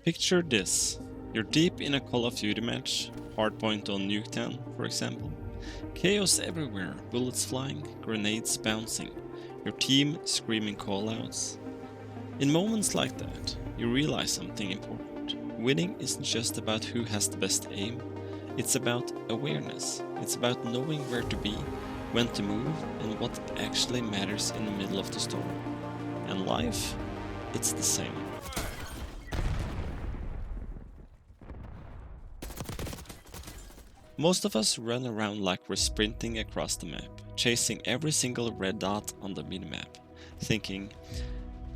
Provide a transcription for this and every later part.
Picture this. You're deep in a Call of Duty match, hardpoint on Nuketown, for example. Chaos everywhere, bullets flying, grenades bouncing, your team screaming callouts. In moments like that, you realize something important. Winning isn't just about who has the best aim, it's about awareness. It's about knowing where to be, when to move, and what actually matters in the middle of the storm. And life, it's the same. Most of us run around like we're sprinting across the map, chasing every single red dot on the minimap, thinking,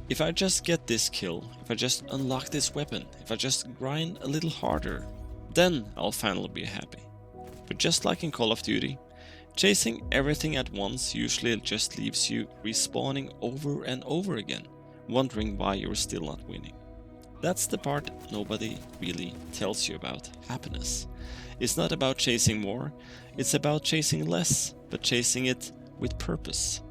if I just get this kill, if I just unlock this weapon, if I just grind a little harder, then I'll finally be happy. But just like in Call of Duty, chasing everything at once usually just leaves you respawning over and over again, wondering why you're still not winning. That's the part nobody really tells you about happiness. It's not about chasing more, it's about chasing less, but chasing it with purpose.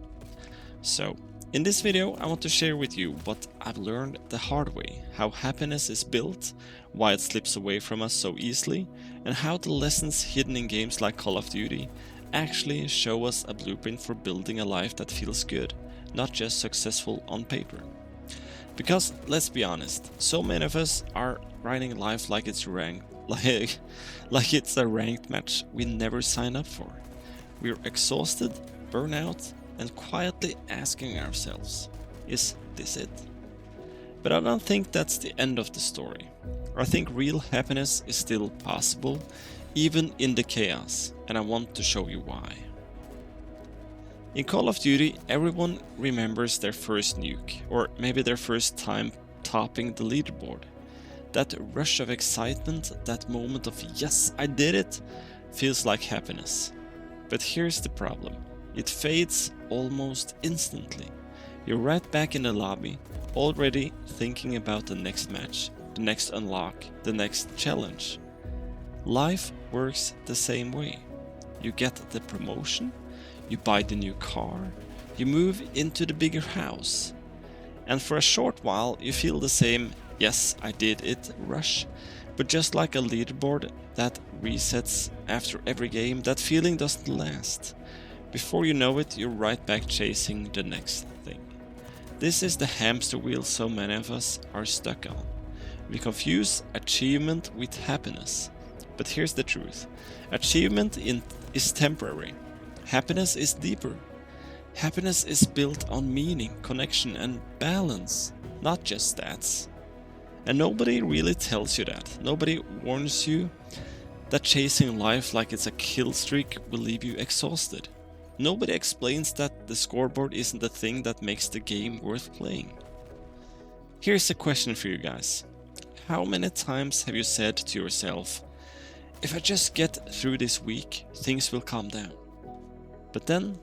So, in this video I want to share with you what I've learned the hard way, how happiness is built, why it slips away from us so easily, and how the lessons hidden in games like Call of Duty actually show us a blueprint for building a life that feels good, not just successful on paper. Because let's be honest, so many of us are writing life like it's ranked, like it's a ranked match we never sign up for. We're exhausted, burnout, and quietly asking ourselves, is this it? But I don't think that's the end of the story. I think real happiness is still possible, even in the chaos, and I want to show you why. In Call of Duty, everyone remembers their first nuke, or maybe their first time topping the leaderboard. That rush of excitement, that moment of yes, I did it, feels like happiness. But here's the problem. It fades almost instantly. You're right back in the lobby, already thinking about the next match, the next unlock, the next challenge. Life works the same way. You get the promotion, you buy the new car, you move into the bigger house. And for a short while you feel the same yes, I did it rush. But just like a leaderboard that resets after every game, that feeling doesn't last. Before you know it, you're right back chasing the next thing. This is the hamster wheel so many of us are stuck on. We confuse achievement with happiness. But here's the truth. Achievement is temporary. Happiness is deeper. Happiness is built on meaning, connection, and balance, not just stats. And nobody really tells you that. Nobody warns you that chasing life like it's a kill streak will leave you exhausted. Nobody explains that the scoreboard isn't the thing that makes the game worth playing. Here's a question for you guys. How many times have you said to yourself, if I just get through this week, things will calm down? But then,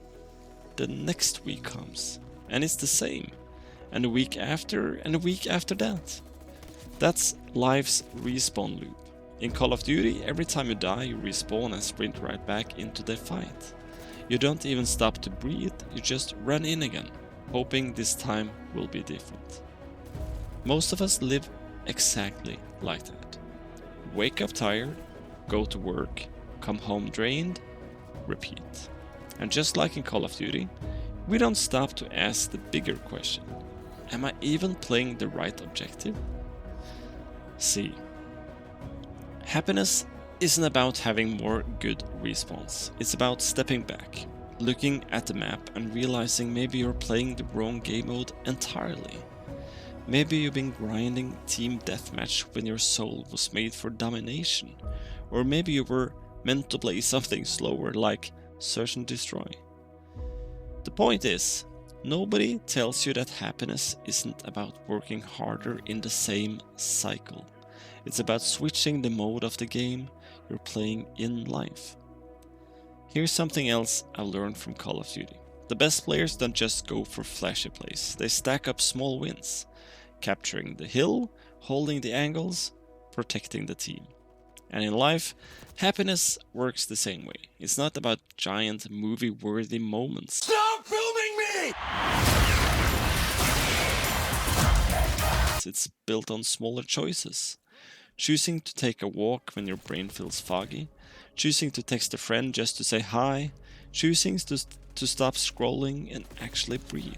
the next week comes, and it's the same, and the week after, and the week after that. That's life's respawn loop. In Call of Duty, every time you die, you respawn and sprint right back into the fight. You don't even stop to breathe, you just run in again, hoping this time will be different. Most of us live exactly like that. Wake up tired, go to work, come home drained, repeat. And just like in Call of Duty, we don't stop to ask the bigger question. Am I even playing the right objective? See, happiness isn't about having more good respawns. It's about stepping back, looking at the map and realizing maybe you're playing the wrong game mode entirely. Maybe you've been grinding team deathmatch when your soul was made for domination. Or maybe you were meant to play something slower like Search and Destroy. The point is, nobody tells you that happiness isn't about working harder in the same cycle. It's about switching the mode of the game you're playing in life. Here's something else I learned from Call of Duty. The best players don't just go for flashy plays, they stack up small wins, capturing the hill, holding the angles, protecting the team. And in life, happiness works the same way. It's not about giant movie-worthy moments. Stop filming me! It's built on smaller choices. choosing to take a walk when your brain feels foggy, choosing to text a friend just to say hi, choosing to stop scrolling and actually breathe.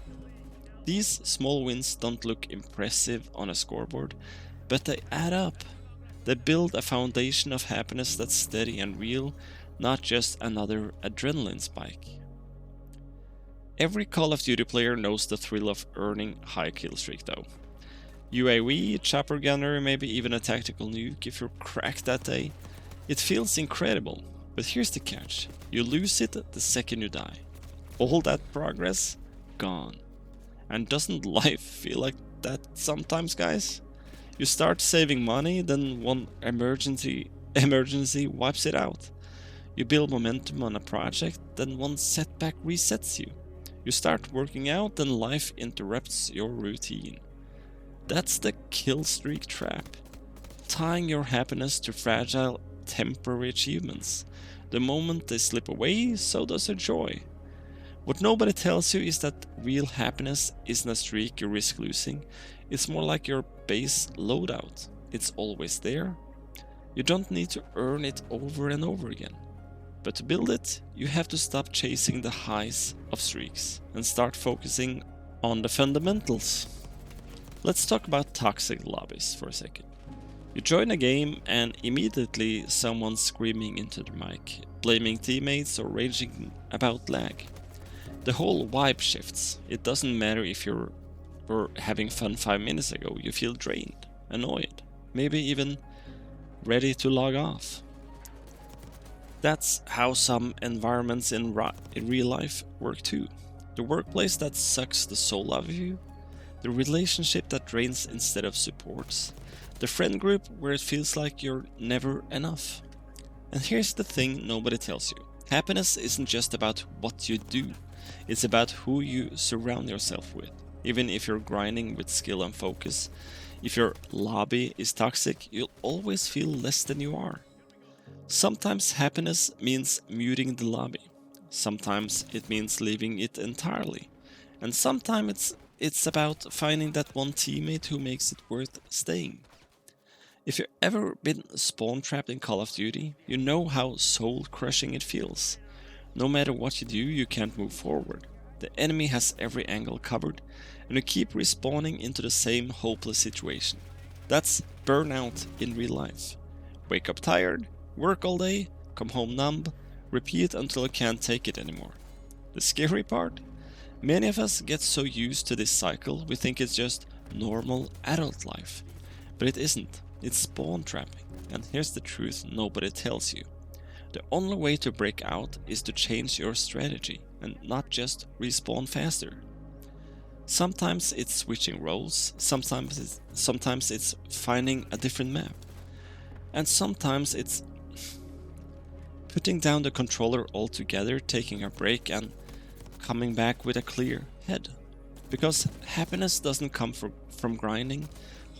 These small wins don't look impressive on a scoreboard, but they add up. They build a foundation of happiness that's steady and real, not just another adrenaline spike. Every Call of Duty player knows the thrill of earning high kill streak though. UAV, chopper gunner, maybe even a tactical nuke if you're cracked that day. It feels incredible, but here's the catch. You lose it the second you die. All that progress, gone. And doesn't life feel like that sometimes, guys? You start saving money, then one emergency wipes it out. You build momentum on a project, then one setback resets you. You start working out, then life interrupts your routine. That's the kill streak trap. Tying your happiness to fragile, temporary achievements. The moment they slip away, so does your joy. What nobody tells you is that real happiness isn't a streak you risk losing. It's more like your base loadout. It's always there. You don't need to earn it over and over again. But to build it, you have to stop chasing the highs of streaks and start focusing on the fundamentals. Let's talk about toxic lobbies for a second. You join a game and immediately someone's screaming into the mic, blaming teammates or raging about lag. The whole vibe shifts. It doesn't matter if you were having fun 5 minutes ago, you feel drained, annoyed, maybe even ready to log off. That's how some environments in real life work too. The workplace that sucks the soul out of you, the relationship that drains instead of supports, the friend group where it feels like you're never enough. And here's the thing nobody tells you. Happiness isn't just about what you do, it's about who you surround yourself with. Even if you're grinding with skill and focus, if your lobby is toxic, you'll always feel less than you are. Sometimes happiness means muting the lobby. Sometimes it means leaving it entirely. And sometimes it's about finding that one teammate who makes it worth staying. If you've ever been spawn trapped in Call of Duty, you know how soul crushing it feels. No matter what you do, you can't move forward. The enemy has every angle covered, and you keep respawning into the same hopeless situation. That's burnout in real life. Wake up tired, work all day, come home numb, repeat until you can't take it anymore. The scary part? Many of us get so used to this cycle we think it's just normal adult life. But it isn't. It's spawn trapping. And here's the truth nobody tells you. The only way to break out is to change your strategy and not just respawn faster. Sometimes it's switching roles, sometimes it's finding a different map, and sometimes it's putting down the controller altogether, taking a break and coming back with a clear head. Because happiness doesn't come from grinding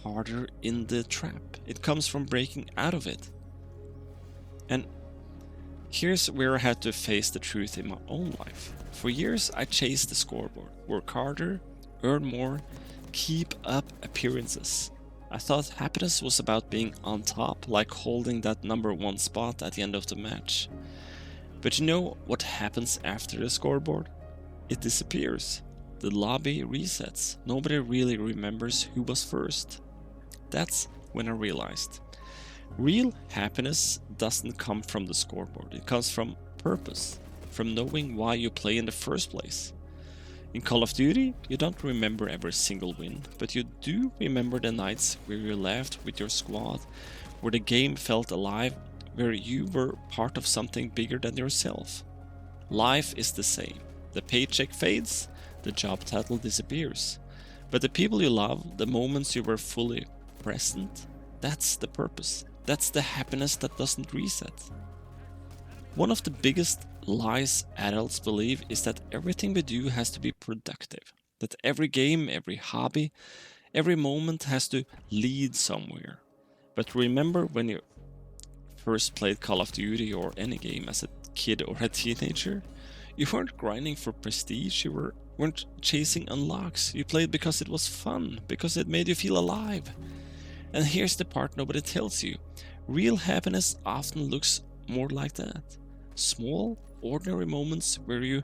harder in the trap, it comes from breaking out of it. And here's where I had to face the truth in my own life. For years I chased the scoreboard, work harder, earn more, keep up appearances. I thought happiness was about being on top, like holding that number 1 spot at the end of the match. But you know what happens after the scoreboard? It disappears. The lobby resets. Nobody really remembers who was first. That's when I realized. Real happiness doesn't come from the scoreboard, it comes from purpose, from knowing why you play in the first place. In Call of Duty, you don't remember every single win, but you do remember the nights where you laughed with your squad, where the game felt alive, where you were part of something bigger than yourself. Life is the same. The paycheck fades, the job title disappears. But the people you love, the moments you were fully present, that's the purpose. That's the happiness that doesn't reset. One of the biggest lies adults believe is that everything we do has to be productive. That every game, every hobby, every moment has to lead somewhere. But remember when you first played Call of Duty or any game as a kid or a teenager? You weren't grinding for prestige, you weren't chasing unlocks. You played because it was fun, because it made you feel alive. And here's the part nobody tells you. Real happiness often looks more like that. Small, ordinary moments where you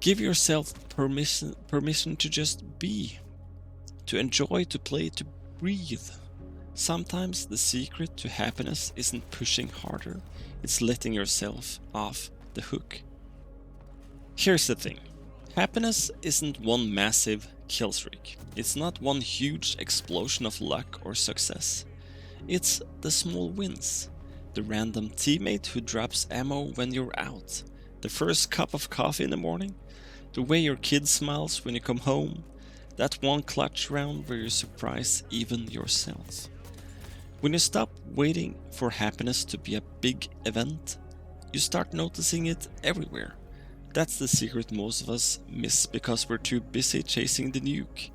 give yourself permission to just be, to enjoy, to play, to breathe. Sometimes the secret to happiness isn't pushing harder, it's letting yourself off the hook. Here's the thing. Happiness isn't one massive kill streak. It's not one huge explosion of luck or success. It's the small wins. The random teammate who drops ammo when you're out. The first cup of coffee in the morning. The way your kid smiles when you come home. That one clutch round where you surprise even yourself. When you stop waiting for happiness to be a big event, you start noticing it everywhere. That's the secret most of us miss because we're too busy chasing the nuke.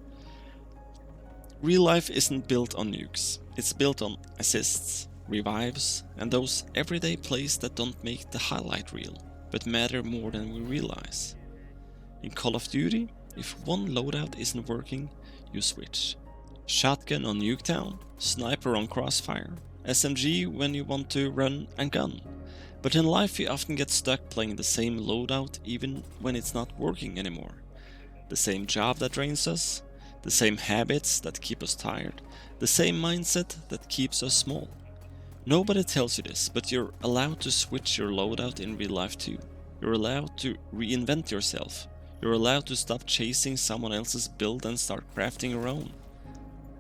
Real life isn't built on nukes, it's built on assists, revives, and those everyday plays that don't make the highlight reel, but matter more than we realize. In Call of Duty, if one loadout isn't working, you switch. Shotgun on Nuketown, sniper on Crossfire, SMG when you want to run and gun. But in life we often get stuck playing the same loadout even when it's not working anymore. The same job that drains us, the same habits that keep us tired, the same mindset that keeps us small. Nobody tells you this, but you're allowed to switch your loadout in real life too. You're allowed to reinvent yourself. You're allowed to stop chasing someone else's build and start crafting your own.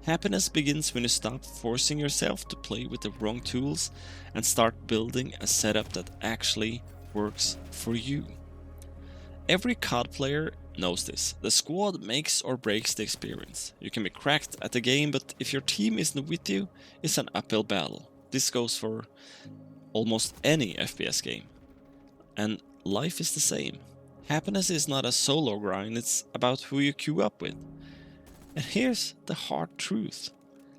Happiness begins when you stop forcing yourself to play with the wrong tools and start building a setup that actually works for you. Every COD player knows this. The squad makes or breaks the experience. You can be cracked at the game, but if your team isn't with you, it's an uphill battle. This goes for almost any FPS game. And life is the same. Happiness is not a solo grind, it's about who you queue up with. And here's the hard truth.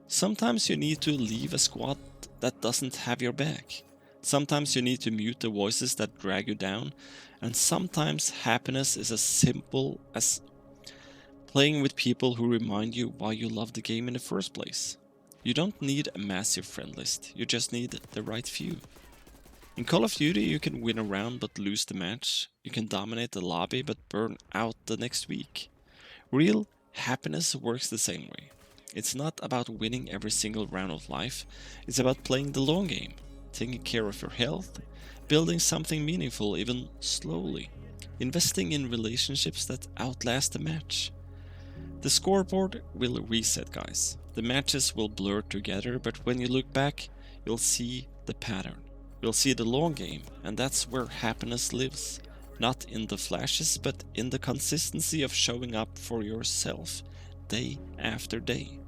Sometimes you need to leave a squad that doesn't have your back. Sometimes you need to mute the voices that drag you down. And sometimes happiness is as simple as playing with people who remind you why you love the game in the first place. You don't need a massive friend list, you just need the right few. In Call of Duty you can win a round but lose the match. You can dominate the lobby but burn out the next week. Real happiness works the same way. It's not about winning every single round of life, it's about playing the long game, taking care of your health, building something meaningful even slowly, investing in relationships that outlast the match. The scoreboard will reset, guys. The matches will blur together, but when you look back, you'll see the pattern. You'll see the long game, and that's where happiness lives. Not in the flashes, but in the consistency of showing up for yourself, day after day.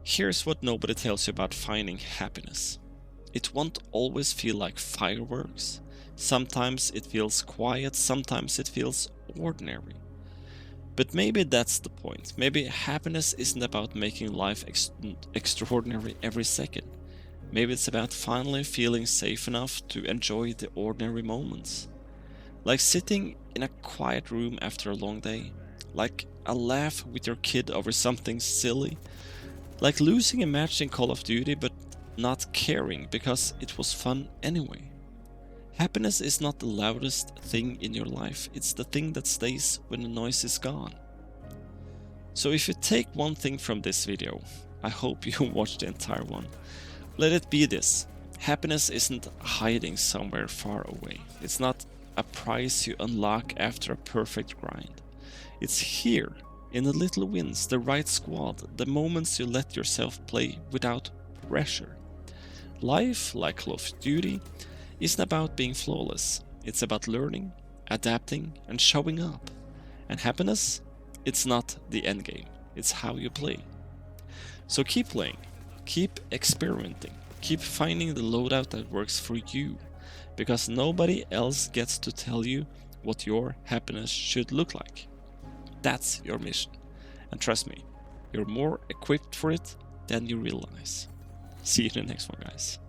Here's what nobody tells you about finding happiness. It won't always feel like fireworks. Sometimes it feels quiet, sometimes it feels ordinary. But maybe that's the point. Maybe happiness isn't about making life extraordinary every second. Maybe it's about finally feeling safe enough to enjoy the ordinary moments. Like sitting in a quiet room after a long day. Like a laugh with your kid over something silly. Like losing a match in Call of Duty but not caring because it was fun anyway. Happiness is not the loudest thing in your life, it's the thing that stays when the noise is gone. So if you take one thing from this video, I hope you watch the entire one. Let it be this. Happiness isn't hiding somewhere far away. It's not a prize you unlock after a perfect grind. It's here, in the little wins, the right squad, the moments you let yourself play without pressure. Life, like Call of Duty, isn't about being flawless. It's about learning, adapting, and showing up. And happiness? It's not the endgame. It's how you play. So keep playing. Keep experimenting. Keep finding the loadout that works for you. Because nobody else gets to tell you what your happiness should look like. That's your mission. And trust me, you're more equipped for it than you realize. See you in the next one, guys.